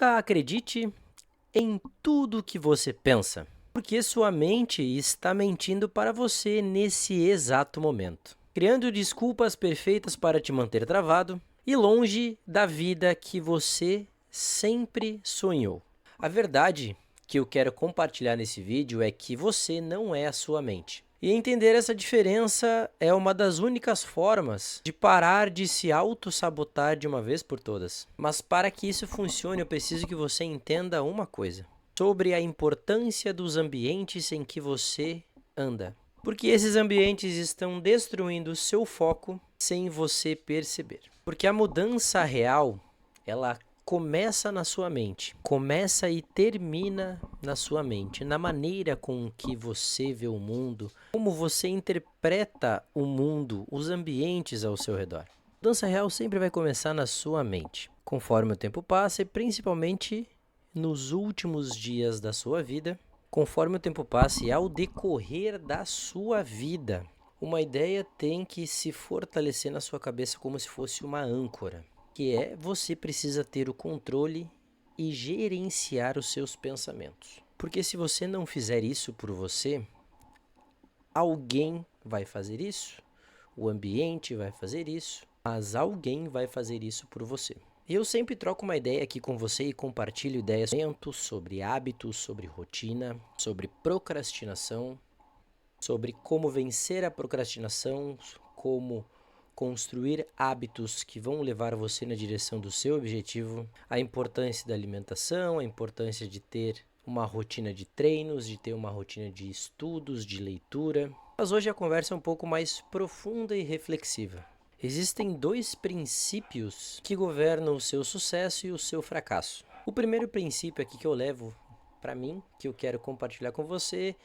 Nunca acredite em tudo que você pensa, porque sua mente está mentindo para você nesse exato momento, criando desculpas perfeitas para te manter travado e longe da vida que você sempre sonhou. A verdade que eu quero compartilhar nesse vídeo é que você não é a sua mente. E entender essa diferença é uma das únicas formas de parar de se auto-sabotar de uma vez por todas. Mas para que isso funcione, eu preciso que você entenda uma coisa sobre a importância dos ambientes em que você anda. Porque esses ambientes estão destruindo o seu foco sem você perceber. Porque a mudança real, ela começa na sua mente, começa e termina na sua mente, na maneira com que você vê o mundo, como você interpreta o mundo, os ambientes ao seu redor. A mudança real sempre vai começar na sua mente, conforme o tempo passa e principalmente nos últimos dias da sua vida, conforme o tempo passa e ao decorrer da sua vida. Uma ideia tem que se fortalecer na sua cabeça como se fosse uma âncora, que é você precisa ter o controle e gerenciar os seus pensamentos. Porque se você não fizer isso por você, alguém vai fazer isso, o ambiente vai fazer isso, mas alguém vai fazer isso por você. Eu sempre troco uma ideia aqui com você e compartilho ideias sobre hábitos, sobre rotina, sobre procrastinação, sobre como vencer a procrastinação, como construir hábitos que vão levar você na direção do seu objetivo, a importância da alimentação, a importância de ter uma rotina de treinos, de ter uma rotina de estudos, de leitura. Mas hoje a conversa é um pouco mais profunda e reflexiva. Existem dois princípios que governam o seu sucesso e o seu fracasso. O primeiro princípio aqui que eu levo para mim, que eu quero compartilhar com você,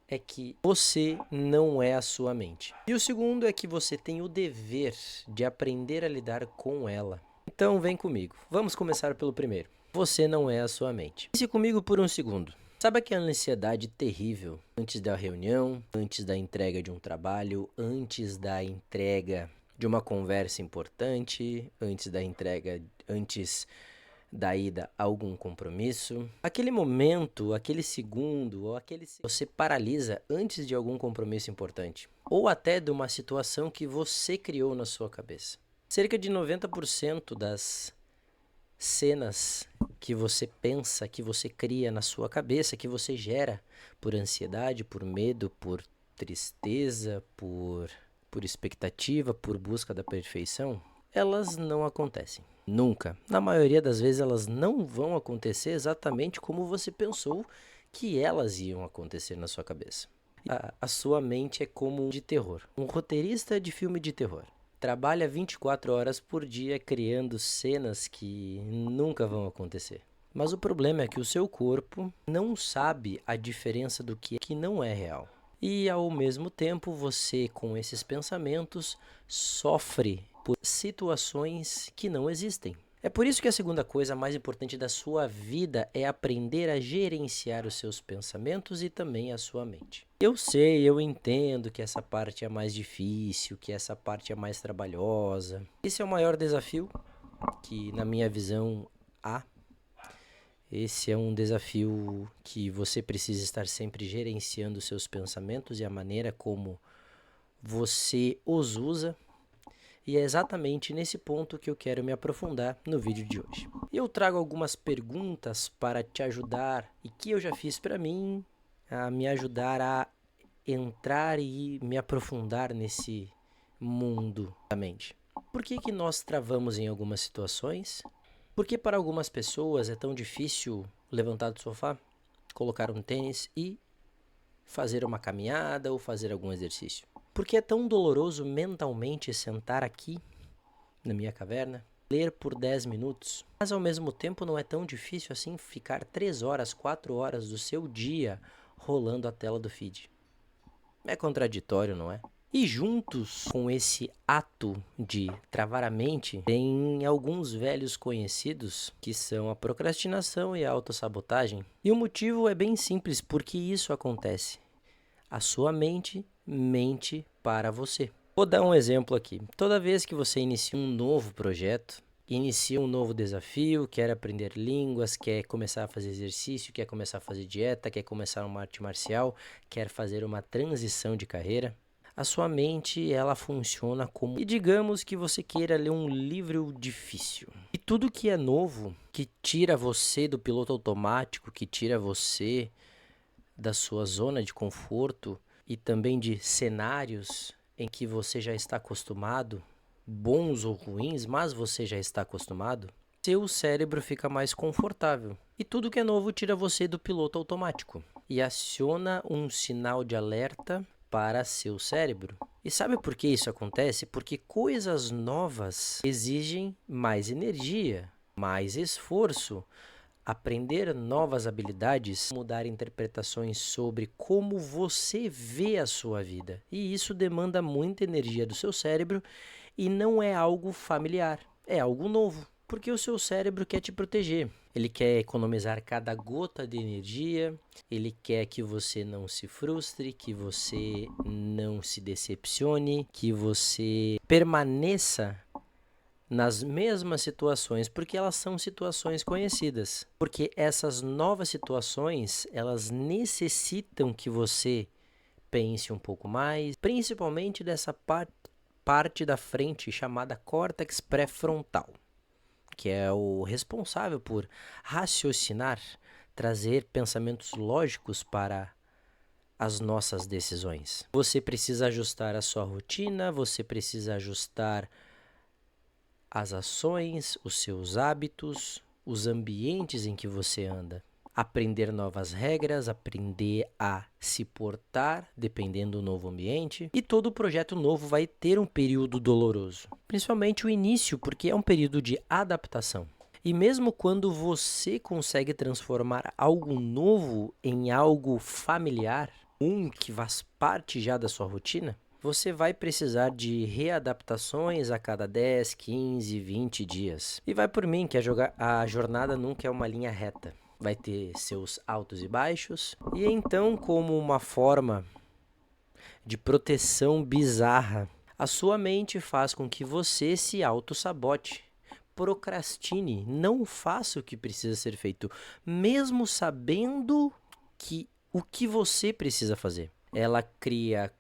é que você não é a sua mente. E o segundo é que você tem o dever de aprender a lidar com ela. Então vem comigo. Vamos começar pelo primeiro. Você não é a sua mente. Pense comigo por um segundo. Sabe aquela ansiedade terrível antes da reunião, antes da entrega de um trabalho, antes da entrega de uma conversa importante, antes da ida a algum compromisso? Aquele momento, aquele segundo, ou você paralisa antes de algum compromisso importante, ou até de uma situação que você criou na sua cabeça. Cerca de 90% das cenas que você pensa, que você cria na sua cabeça, que você gera por ansiedade, por medo, por tristeza, por expectativa, por busca da perfeição, elas não acontecem. Nunca. Na maioria das vezes elas não vão acontecer exatamente como você pensou que elas iam acontecer na sua cabeça. A sua mente é como de terror. Um roteirista de filme de terror. Trabalha 24 horas por dia criando cenas que nunca vão acontecer. Mas o problema é que o seu corpo não sabe a diferença do que não é real. E ao mesmo tempo você, com esses pensamentos, sofre por situações que não existem. É por isso que a segunda coisa mais importante da sua vida é aprender a gerenciar os seus pensamentos e também a sua mente. Eu sei, eu entendo que essa parte é mais difícil, que essa parte é mais trabalhosa. Esse é o maior desafio que, na minha visão, há. Esse é um desafio que você precisa estar sempre gerenciando os seus pensamentos e a maneira como você os usa. E é exatamente nesse ponto que eu quero me aprofundar no vídeo de hoje. Eu trago algumas perguntas para te ajudar e que eu já fiz para mim, a me ajudar a entrar e me aprofundar nesse mundo da mente. Por que nós travamos em algumas situações? Por que para algumas pessoas é tão difícil levantar do sofá, colocar um tênis e fazer uma caminhada ou fazer algum exercício? Por que é tão doloroso mentalmente sentar aqui na minha caverna, ler por 10 minutos, mas ao mesmo tempo não é tão difícil assim ficar 3 horas, 4 horas do seu dia rolando a tela do feed? É contraditório, não é? E juntos com esse ato de travar a mente, tem alguns velhos conhecidos que são a procrastinação e a autossabotagem. E o motivo é bem simples, porque isso acontece. A sua mente mente para você. Vou dar um exemplo aqui. Toda vez que você inicia um novo projeto, inicia um novo desafio, quer aprender línguas, quer começar a fazer exercício, quer começar a fazer dieta, quer começar uma arte marcial, quer fazer uma transição de carreira. A sua mente, ela funciona como... E digamos que você queira ler um livro difícil. E tudo que é novo, que tira você do piloto automático, que tira você da sua zona de conforto e também de cenários em que você já está acostumado, bons ou ruins, mas você já está acostumado, seu cérebro fica mais confortável. E tudo que é novo tira você do piloto automático e aciona um sinal de alerta para seu cérebro. E sabe por que isso acontece? Porque coisas novas exigem mais energia, mais esforço. Aprender novas habilidades, mudar interpretações sobre como você vê a sua vida. E isso demanda muita energia do seu cérebro e não é algo familiar, é algo novo, porque o seu cérebro quer te proteger. Ele quer economizar cada gota de energia, ele quer que você não se frustre, que você não se decepcione, que você permaneça nas mesmas situações, porque elas são situações conhecidas. Porque essas novas situações, elas necessitam que você pense um pouco mais, principalmente dessa parte da frente chamada córtex pré-frontal, que é o responsável por raciocinar, trazer pensamentos lógicos para as nossas decisões. Você precisa ajustar a sua rotina, você precisa ajustar as ações, os seus hábitos, os ambientes em que você anda. Aprender novas regras, aprender a se portar dependendo do novo ambiente. E todo projeto novo vai ter um período doloroso, principalmente o início, porque é um período de adaptação. E mesmo quando você consegue transformar algo novo em algo familiar, que faz parte já da sua rotina, você vai precisar de readaptações a cada 10, 15, 20 dias. E vai por mim que a jornada nunca é uma linha reta. Vai ter seus altos e baixos. E então, como uma forma de proteção bizarra, a sua mente faz com que você se auto-sabote. Procrastine, não faça o que precisa ser feito, mesmo sabendo que o que você precisa fazer. Ela cria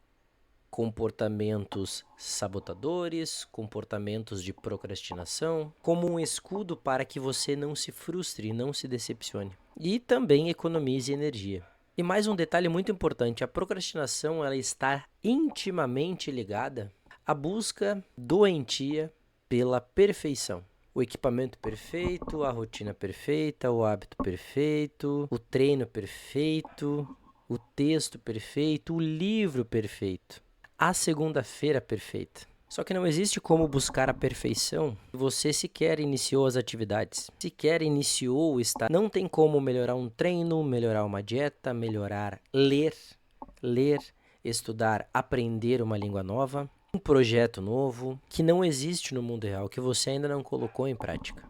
comportamentos sabotadores, comportamentos de procrastinação, como um escudo para que você não se frustre e não se decepcione. E também economize energia. E mais um detalhe muito importante, a procrastinação ela está intimamente ligada à busca doentia pela perfeição. O equipamento perfeito, a rotina perfeita, o hábito perfeito, o treino perfeito, o texto perfeito, o livro perfeito. A segunda-feira perfeita. Só que não existe como buscar a perfeição se você sequer iniciou as atividades. Sequer iniciou o estar. Não tem como melhorar um treino, melhorar uma dieta, melhorar ler, estudar, aprender uma língua nova, um projeto novo que não existe no mundo real, que você ainda não colocou em prática.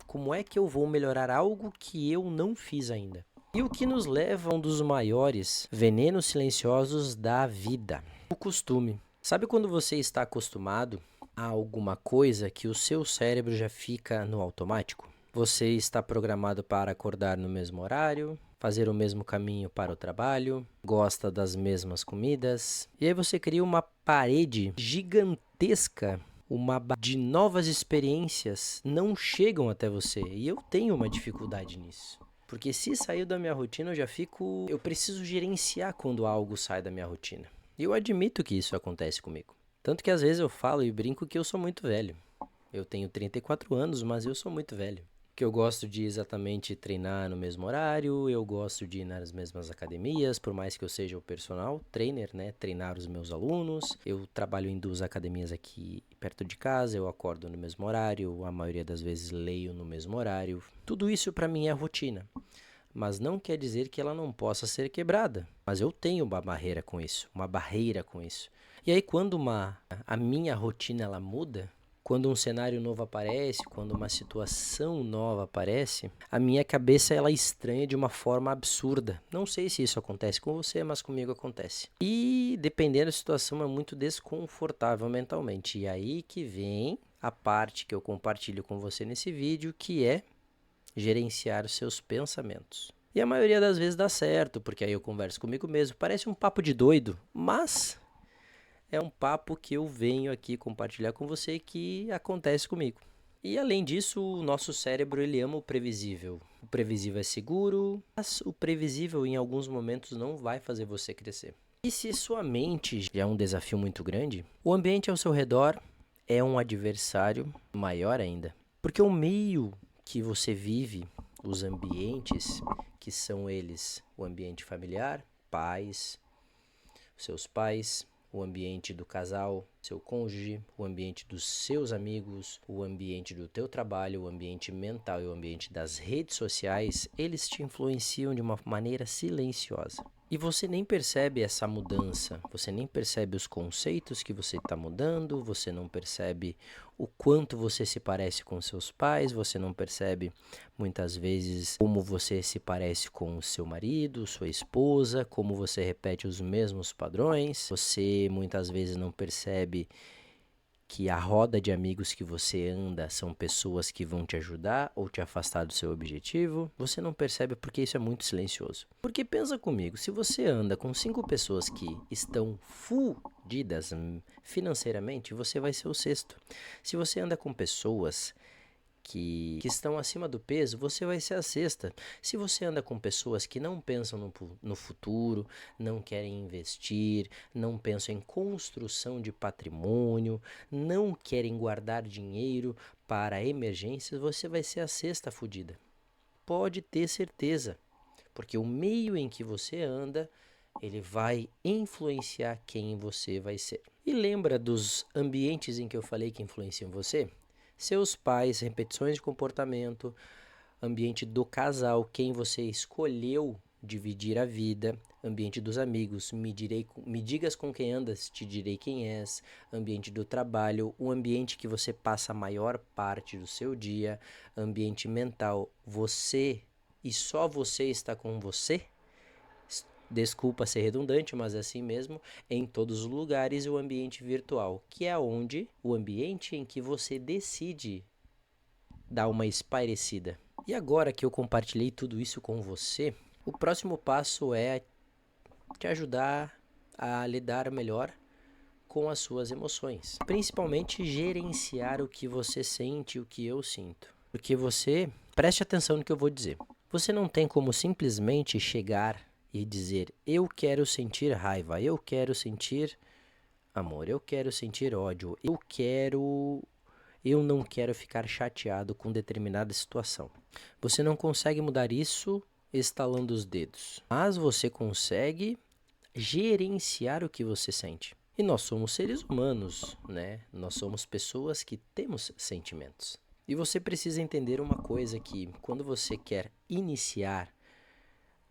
Como é que eu vou melhorar algo que eu não fiz ainda? E o que nos leva a um dos maiores venenos silenciosos da vida: o costume. Sabe quando você está acostumado a alguma coisa que o seu cérebro já fica no automático? Você está programado para acordar no mesmo horário, fazer o mesmo caminho para o trabalho, gosta das mesmas comidas, e aí você cria uma parede gigantesca, de novas experiências não chegam até você, e eu tenho uma dificuldade nisso. Porque se saiu da minha rotina, eu preciso gerenciar quando algo sai da minha rotina. E eu admito que isso acontece comigo. Tanto que às vezes eu falo e brinco que eu sou muito velho. Eu tenho 34 anos, mas eu sou muito velho. Que eu gosto de exatamente treinar no mesmo horário, eu gosto de ir nas mesmas academias, por mais que eu seja o personal trainer, né? Treinar os meus alunos. Eu trabalho em 2 academias aqui perto de casa, eu acordo no mesmo horário, a maioria das vezes leio no mesmo horário. Tudo isso para mim é rotina. Mas não quer dizer que ela não possa ser quebrada. Mas eu tenho uma barreira com isso. E aí quando a minha rotina ela muda, quando um cenário novo aparece, quando uma situação nova aparece, a minha cabeça ela estranha de uma forma absurda. Não sei se isso acontece com você, mas comigo acontece. E dependendo da situação é muito desconfortável mentalmente. E aí que vem a parte que eu compartilho com você nesse vídeo, que é gerenciar os seus pensamentos. E a maioria das vezes dá certo, porque aí eu converso comigo mesmo. Parece um papo de doido, mas é um papo que eu venho aqui compartilhar com você que acontece comigo. E além disso, o nosso cérebro ele ama o previsível. O previsível é seguro, mas o previsível em alguns momentos não vai fazer você crescer. E se sua mente já é um desafio muito grande, o ambiente ao seu redor é um adversário maior ainda. Porque o meio que você vive, os ambientes, que são eles o ambiente familiar, seus pais, o ambiente do casal, seu cônjuge, o ambiente dos seus amigos, o ambiente do teu trabalho, o ambiente mental e o ambiente das redes sociais, eles te influenciam de uma maneira silenciosa. E você nem percebe essa mudança, você nem percebe os conceitos que você está mudando, você não percebe o quanto você se parece com seus pais, você não percebe muitas vezes como você se parece com o seu marido, sua esposa, como você repete os mesmos padrões, você muitas vezes não percebe que a roda de amigos que você anda são pessoas que vão te ajudar ou te afastar do seu objetivo. Você não percebe porque isso é muito silencioso. Porque pensa comigo, se você anda com 5 pessoas que estão fudidas financeiramente, você vai ser o sexto. Se você anda com pessoas que estão acima do peso, você vai ser a sexta. Se você anda com pessoas que não pensam no futuro, não querem investir, não pensam em construção de patrimônio, não querem guardar dinheiro para emergências, você vai ser a sexta fudida. Pode ter certeza, porque o meio em que você anda, ele vai influenciar quem você vai ser. E lembra dos ambientes em que eu falei que influenciam você? Seus pais, repetições de comportamento, ambiente do casal, quem você escolheu dividir a vida, ambiente dos amigos, me digas com quem andas, te direi quem és, ambiente do trabalho, o ambiente que você passa a maior parte do seu dia, ambiente mental, você e só você está com você. Desculpa ser redundante, mas é assim mesmo, em todos os lugares, o ambiente virtual, que é o ambiente em que você decide dar uma espairecida. E agora que eu compartilhei tudo isso com você, o próximo passo é te ajudar a lidar melhor com as suas emoções. Principalmente gerenciar o que você sente e o que eu sinto. Porque preste atenção no que eu vou dizer. Você não tem como simplesmente chegar e dizer, eu quero sentir raiva, eu quero sentir amor, eu quero sentir ódio, eu não quero ficar chateado com determinada situação. Você não consegue mudar isso estalando os dedos, mas você consegue gerenciar o que você sente. E nós somos seres humanos, né? Nós somos pessoas que temos sentimentos. E você precisa entender uma coisa que quando você quer iniciar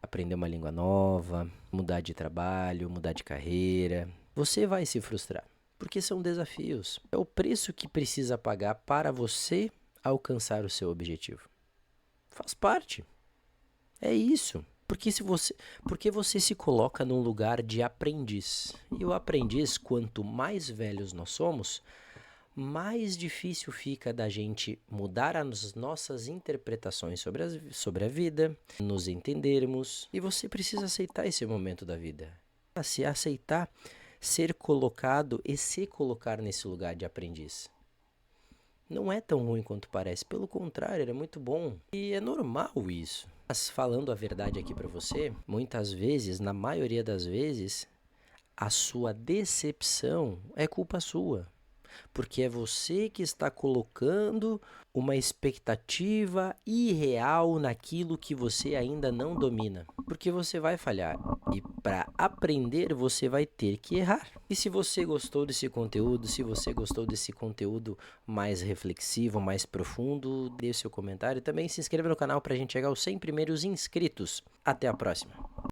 aprender uma língua nova, mudar de trabalho, mudar de carreira, você vai se frustrar, porque são desafios. É o preço que precisa pagar para você alcançar o seu objetivo. Faz parte. É isso. Porque você se coloca num lugar de aprendiz. E o aprendiz, quanto mais velhos nós somos, mais difícil fica da gente mudar as nossas interpretações sobre a vida, nos entendermos. E você precisa aceitar esse momento da vida. Se aceitar, ser colocado e se colocar nesse lugar de aprendiz. Não é tão ruim quanto parece, pelo contrário, é muito bom. E é normal isso. Mas falando a verdade aqui pra você, muitas vezes, na maioria das vezes, a sua decepção é culpa sua. Porque é você que está colocando uma expectativa irreal naquilo que você ainda não domina. Porque você vai falhar. E para aprender, você vai ter que errar. E se você gostou desse conteúdo, se você gostou desse conteúdo mais reflexivo, mais profundo, deixe seu comentário e também se inscreva no canal para a gente chegar aos 100 primeiros inscritos. Até a próxima!